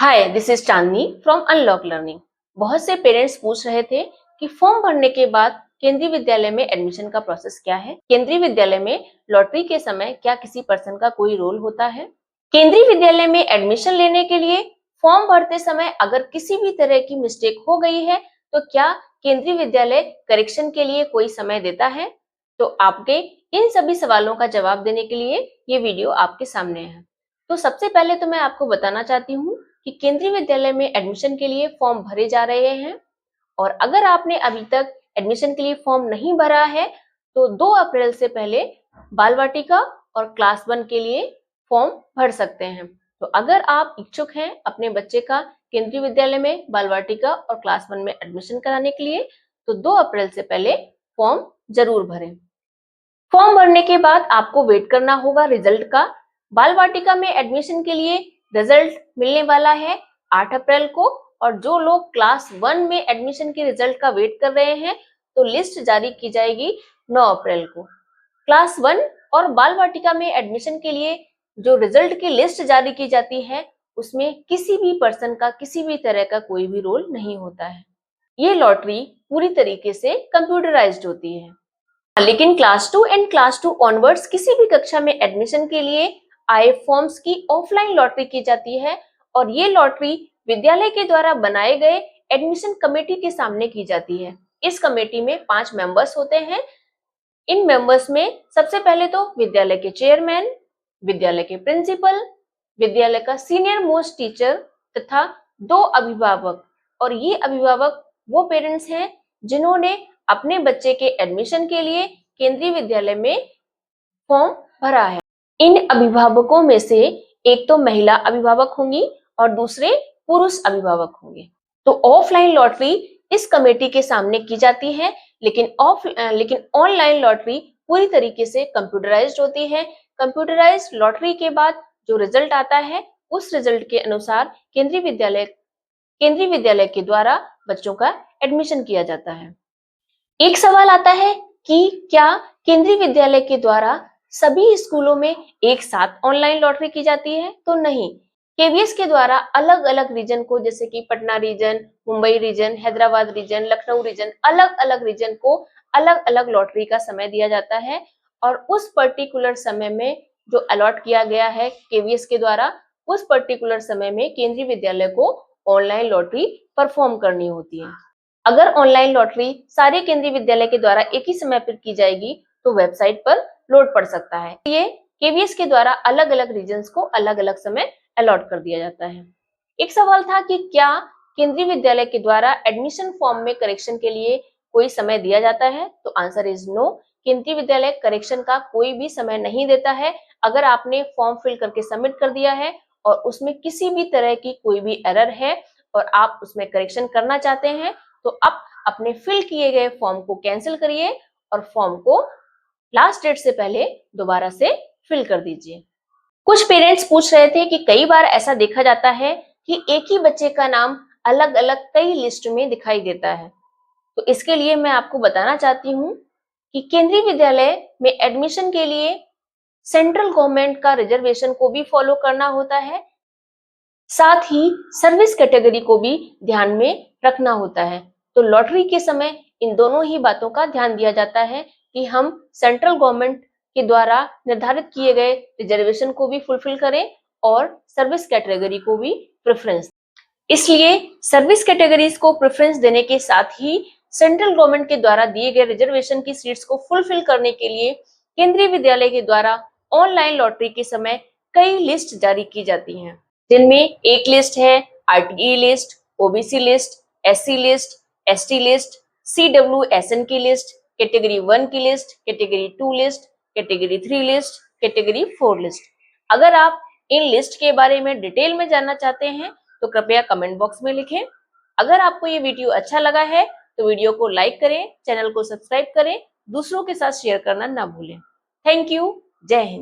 Hi, this is Chandni from unlock learning. बहुत से parents पूछ रहे थे कि फॉर्म भरने के बाद केंद्रीय विद्यालय में एडमिशन का प्रोसेस क्या है। केंद्रीय विद्यालय में लॉटरी के समय क्या किसी पर्सन का कोई रोल होता है? केंद्रीय विद्यालय में एडमिशन लेने के लिए फॉर्म भरते समय अगर किसी भी तरह की मिस्टेक हो गई है तो क्या केंद्रीय विद्यालय करेक्शन के लिए कोई समय देता है? तो आपके इन सभी सवालों का जवाब देने के लिए ये वीडियो आपके सामने है। तो सबसे पहले तो मैं आपको बताना चाहती हूँ कि केंद्रीय विद्यालय में एडमिशन के लिए फॉर्म भरे जा रहे हैं और अगर आपने अभी तक एडमिशन के लिए फॉर्म नहीं भरा है तो 2 अप्रैल से पहले बाल वाटिका और क्लास 1 के लिए फॉर्म भर सकते हैं। तो अगर आप इच्छुक हैं अपने बच्चे का केंद्रीय विद्यालय में बाल वाटिका और क्लास 1 में एडमिशन कराने के लिए तो 2 अप्रैल से पहले फॉर्म जरूर भरें। फॉर्म भरने के बाद आपको वेट करना होगा रिजल्ट का। बाल वाटिका में एडमिशन के लिए रिजल्ट मिलने वाला है 8 अप्रैल को और जो लोग क्लास 1 में एडमिशन के रिजल्ट का वेट कर रहे हैं तो लिस्ट जारी की जाएगी 9 अप्रैल को। क्लास 1 और बाल वाटिका में एडमिशन के लिए जो रिजल्ट की लिस्ट जारी की जाती है उसमें किसी भी पर्सन का किसी भी तरह का कोई भी रोल नहीं होता है। ये लॉटरी पूरी तरीके से कंप्यूटराइज्ड होती है। लेकिन क्लास 2 एंड क्लास 2 ऑनवर्ड्स किसी भी कक्षा में एडमिशन के लिए आए फॉर्म्स की ऑफलाइन लॉटरी की जाती है और ये लॉटरी विद्यालय के द्वारा बनाए गए एडमिशन कमेटी के सामने की जाती है। इस कमेटी में 5 मेंबर्स होते हैं। इन मेंबर्स में सबसे पहले तो विद्यालय के चेयरमैन, विद्यालय के प्रिंसिपल, विद्यालय का सीनियर मोस्ट टीचर तथा 2 अभिभावक। और ये अभिभावक वो पेरेंट्स हैं जिन्होंने अपने बच्चे के एडमिशन के लिए केंद्रीय विद्यालय में फॉर्म भरा है। इन अभिभावकों में से एक तो महिला अभिभावक होंगी और दूसरे पुरुष अभिभावक होंगे। तो ऑफलाइन लॉटरी इस कमेटी के सामने की जाती है लेकिन ऑनलाइन लॉटरी पूरी तरीके से कंप्यूटराइज्ड होती है। कंप्यूटराइज्ड लॉटरी के बाद जो रिजल्ट आता है उस रिजल्ट के अनुसार केंद्रीय विद्यालय के द्वारा बच्चों का एडमिशन किया जाता है। एक सवाल आता है कि क्या केंद्रीय विद्यालय के द्वारा सभी स्कूलों में एक साथ ऑनलाइन लॉटरी की जाती है? तो नहीं, केवीएस के द्वारा अलग अलग रीजन को, जैसे कि Patna region, Mumbai region, Hyderabad region, Lucknow region, अलग अलग रीजन को अलग अलग लॉटरी का समय दिया जाता है और उस पर्टिकुलर समय में जो अलॉट किया गया है केवीएस के द्वारा उस पर्टिकुलर समय में केंद्रीय विद्यालय को ऑनलाइन लॉटरी परफॉर्म करनी होती है। अगर ऑनलाइन लॉटरी सारे केंद्रीय विद्यालय के द्वारा एक ही समय पर की जाएगी तो वेबसाइट पर लोड पड़ सकता है। ये केवीएस के द्वारा अलग अलग रीजन्स को अलग अलग समय अलॉट कर दिया जाता है। एक सवाल था कि क्या केंद्रीय विद्यालय के द्वारा एडमिशन फॉर्म में करेक्शन के लिए कोई समय दिया जाता है? तो आंसर इज नो। केंद्रीय विद्यालय करेक्शन का कोई भी समय नहीं देता है। अगर आपने फॉर्म फिल करके सबमिट कर दिया है और उसमें किसी भी तरह की कोई भी एरर है और आप उसमें करेक्शन करना चाहते हैं तो आप अपने फिल किए गए फॉर्म को कैंसिल करिए और फॉर्म को लास्ट डेट से पहले दोबारा से फिल कर दीजिए। कुछ पेरेंट्स पूछ रहे थे कि कई बार ऐसा देखा जाता है कि एक ही बच्चे का नाम अलग अलग कई लिस्ट में दिखाई देता है। तो इसके लिए मैं आपको बताना चाहती हूँ कि केंद्रीय विद्यालय में एडमिशन के लिए सेंट्रल गवर्नमेंट का रिजर्वेशन को भी फॉलो करना होता है, साथ ही सर्विस कैटेगरी को भी ध्यान में रखना होता है। तो लॉटरी के समय इन दोनों ही बातों का ध्यान दिया जाता है कि हम सेंट्रल गवर्नमेंट के द्वारा निर्धारित किए गए रिजर्वेशन को भी फुलफिल करें और सर्विस कैटेगरी को भी प्रेफरेंस। इसलिए सर्विस कैटेगरीज को प्रेफरेंस देने के साथ ही सेंट्रल गवर्नमेंट के द्वारा दिए गए रिजर्वेशन की सीट्स को फुलफिल करने के लिए केंद्रीय विद्यालय के द्वारा ऑनलाइन लॉटरी के समय कई लिस्ट जारी की जाती हैं, जिनमें एक लिस्ट है RTE list, OBC list, SC list, ST list, CWSN की लिस्ट, कैटेगरी 1 की list, category 2 list, category 3 list, category 4 list. अगर आप इन लिस्ट के बारे में डिटेल में जानना चाहते हैं तो कृपया कमेंट बॉक्स में लिखें। अगर आपको ये वीडियो अच्छा लगा है तो वीडियो को लाइक करें, चैनल को सब्सक्राइब करें, दूसरों के साथ शेयर करना ना भूलें। Thank you. जय हिंद।